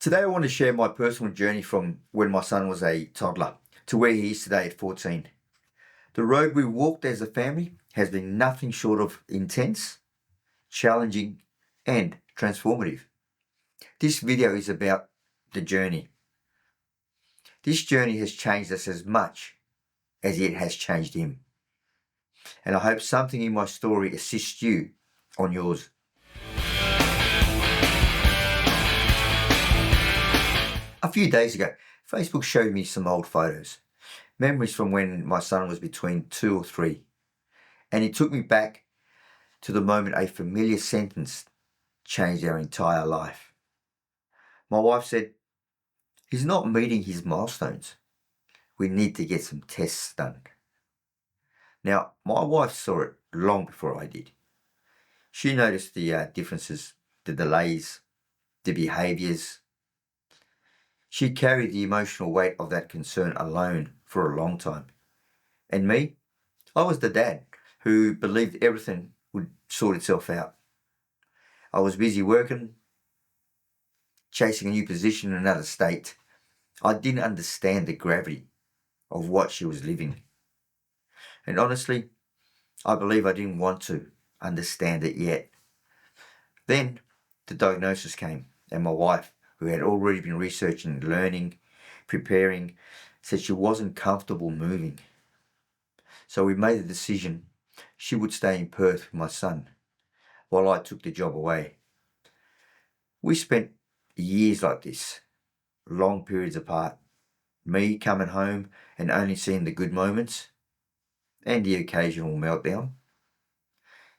Today I want to share my personal journey from when my son was a toddler to where he is today at 14. The road we walked as a family has been nothing short of intense, challenging, and transformative. This video is about the journey. This journey has changed us as much as it has changed him. And I hope something in my story assists you on yours. A few days ago, Facebook showed me some old photos, memories from when my son was between 2 or 3, and it took me back to the moment a familiar sentence changed our entire life. My wife said, "He's not meeting his milestones. We need to get some tests done." Now, my wife saw it long before I did. She noticed the differences, the delays, the behaviours. She carried the emotional weight of that concern alone for a long time. And me, I was the dad who believed everything would sort itself out. I was busy working, chasing a new position in another state. I didn't understand the gravity of what she was living. And honestly, I believe I didn't want to understand it yet. Then the diagnosis came, and my wife, who had already been researching, learning, preparing, said she wasn't comfortable moving. So we made the decision she would stay in Perth with my son while I took the job away. We spent years like this, long periods apart, me coming home and only seeing the good moments and the occasional meltdown.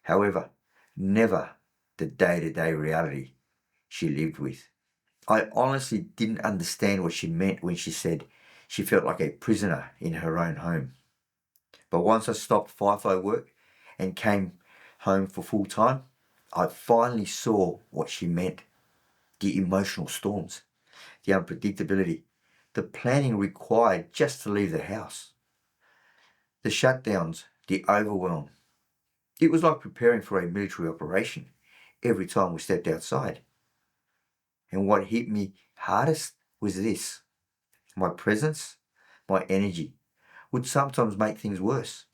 However, never the day-to-day reality she lived with. I honestly didn't understand what she meant when she said she felt like a prisoner in her own home. But once I stopped FIFO work and came home for full time, I finally saw what she meant. The emotional storms, the unpredictability, the planning required just to leave the house, the shutdowns, the overwhelm. It was like preparing for a military operation every time we stepped outside. And what hit me hardest was this: my presence, my energy would sometimes make things worse.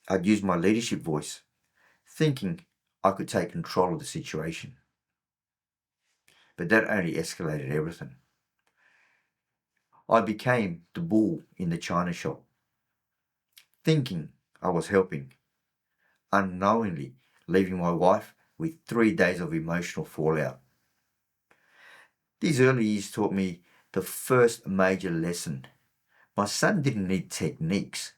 I'd use my leadership voice, thinking I could take control of the situation. But that only escalated everything. I became the bull in the china shop, thinking I was helping, unknowingly leaving my wife with 3 days of emotional fallout. These early years taught me the first major lesson. My son didn't need techniques.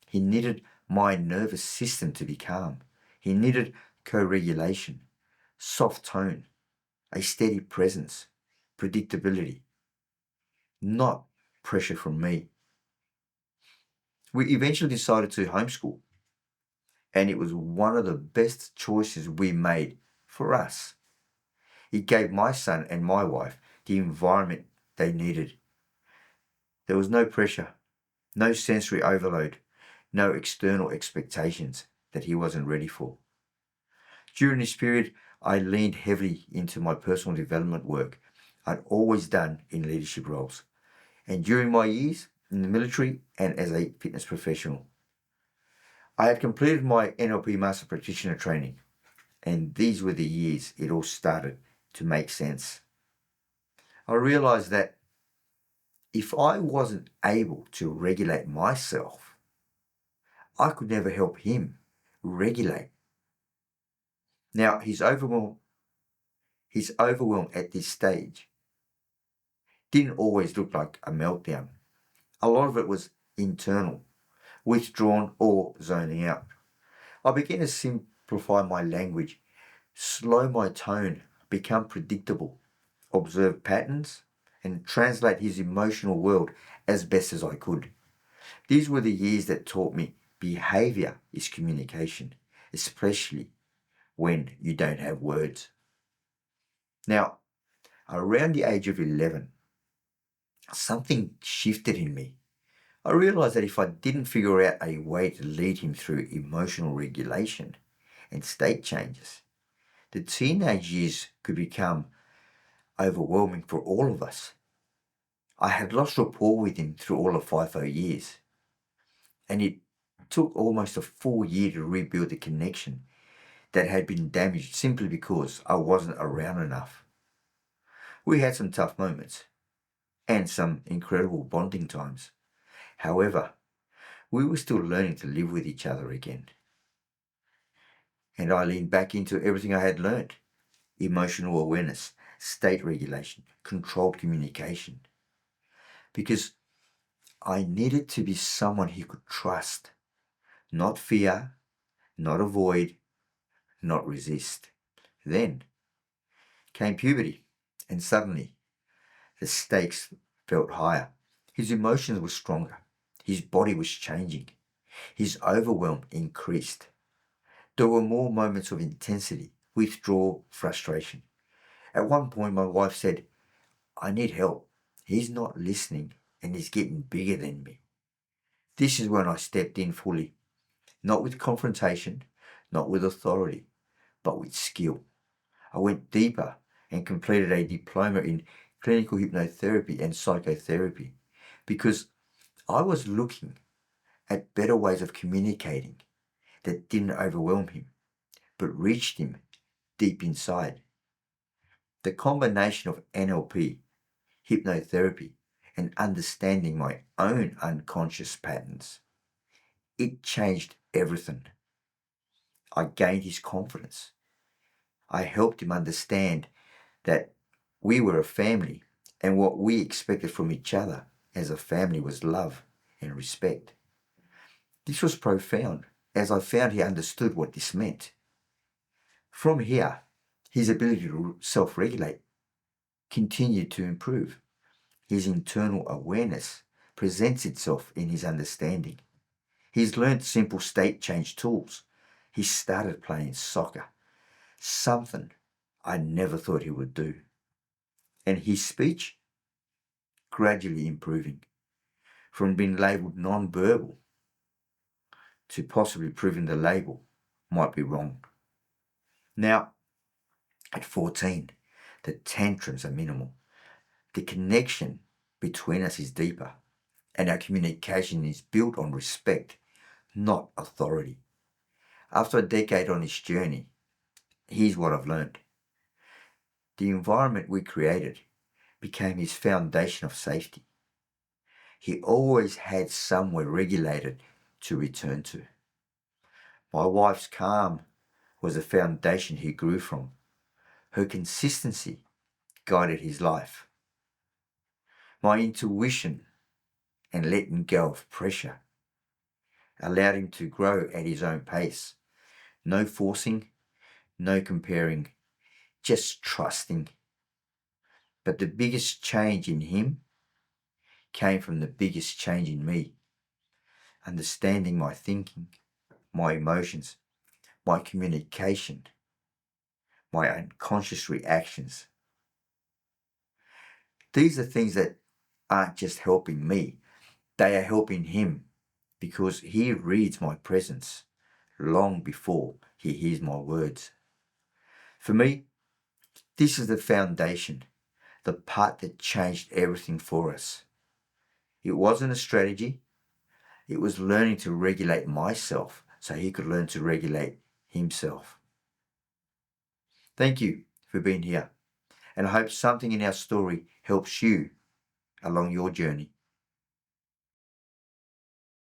He needed my nervous system to be calm. He needed co-regulation, soft tone, a steady presence, predictability, not pressure from me. We eventually decided to homeschool, and it was one of the best choices we made for us. It gave my son and my wife the environment they needed. There was no pressure, no sensory overload, no external expectations that he wasn't ready for. During this period, I leaned heavily into my personal development work I'd always done in leadership roles, and during my years in the military and as a fitness professional. I had completed my NLP Master Practitioner training, and these were the years it all started to make sense. I realized that if I wasn't able to regulate myself, I could never help him regulate. Now, his overwhelm at this stage didn't always look like a meltdown. A lot of it was internal, withdrawn or zoning out. I began to simplify my language, slow my tone, become predictable, observe patterns, and translate his emotional world as best as I could. These were the years that taught me behavior is communication, especially when you don't have words. Now, around the age of 11, something shifted in me. I realized that if I didn't figure out a way to lead him through emotional regulation and state changes, the teenage years could become overwhelming for all of us. I had lost rapport with him through all of 50 years, and it took almost a full year to rebuild the connection that had been damaged simply because I wasn't around enough. We had some tough moments and some incredible bonding times. However, we were still learning to live with each other again. And I leaned back into everything I had learned: emotional awareness, state regulation, controlled communication. Because I needed to be someone he could trust, not fear, not avoid, not resist. Then came puberty, and suddenly the stakes felt higher. His emotions were stronger. His body was changing. His overwhelm increased. There were more moments of intensity, withdrawal, frustration. At one point, my wife said, "I need help. He's not listening and he's getting bigger than me." This is when I stepped in fully, not with confrontation, not with authority, but with skill. I went deeper and completed a diploma in clinical hypnotherapy and psychotherapy because I was looking at better ways of communicating that didn't overwhelm him, but reached him deep inside. The combination of NLP, hypnotherapy, and understanding my own unconscious patterns, it changed everything. I gained his confidence. I helped him understand that we were a family and what we expected from each other as a family was love and respect. This was profound, as I found he understood what this meant. From here, his ability to self-regulate continued to improve. His internal awareness presents itself in his understanding. He's learned simple state change tools. He started playing soccer, something I never thought he would do. And his speech gradually improving, from being labelled non-verbal to possibly proving the label might be wrong. Now, at 14, the tantrums are minimal. The connection between us is deeper, and our communication is built on respect, not authority. After a decade on his journey, here's what I've learned. The environment we created became his foundation of safety. He always had somewhere regulated to return to. My wife's calm was a foundation he grew from. Her consistency guided his life. My intuition and letting go of pressure allowed him to grow at his own pace. No forcing, no comparing, just trusting. But the biggest change in him came from the biggest change in me. Understanding my thinking, my emotions, my communication, my unconscious reactions. These are things that aren't just helping me, they are helping him because he reads my presence long before he hears my words. For me, this is the foundation, the part that changed everything for us. It wasn't a strategy, it was learning to regulate myself so he could learn to regulate himself. Thank you for being here, and I hope something in our story helps you along your journey.